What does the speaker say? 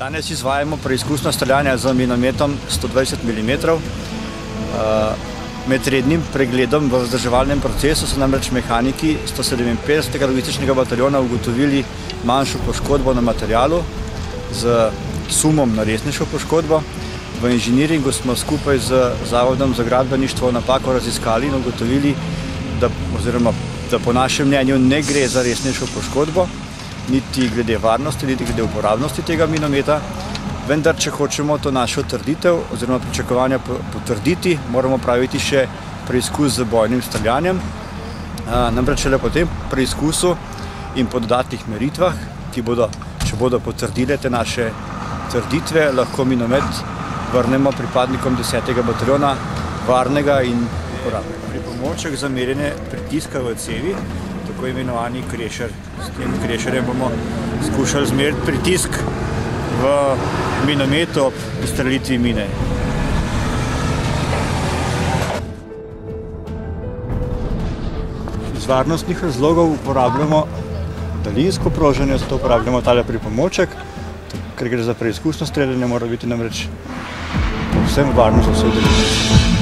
Danes izvajamo preizkusno streljanje z minometom 120 mm. Med rednim pregledom v vzdrževalnem procesu so namreč mehaniki 157. logističnega bataljona ugotovili manjšo poškodbo na materialu z sumom na resnejšo poškodbo. V inženiringu smo skupaj z Zavodom za gradbeništvo napako raziskali in ugotovili, da po našem mnenju ne gre za resnejšo poškodbo, niti glede varnosti, niti glede uporabnosti tega minometa. Vendar, če hočemo to našo trditev oziroma pričakovanja potrditi, moramo praviti še preizkus z bojnim streljanjem. Namreč šele po tem preizkusu in po dodatnih meritvah, če bodo potrdile te naše trditve, lahko minomet vrnemo pripadnikom 10. bataljona varnega in uporabnega. Pripomoček za merjenje pritiska v cevi, tako imenovani krešer. S tem krešerjem bomo skušali zmeriti pritisk v minometu ob izstrelitvi mine. Iz varnostnih razlogov uporabljamo daljinsko proženje, zato uporabljamo tale pripomoček, ker gre za preizkusno streljanje, mora biti namreč povsem varno za vse udeležence.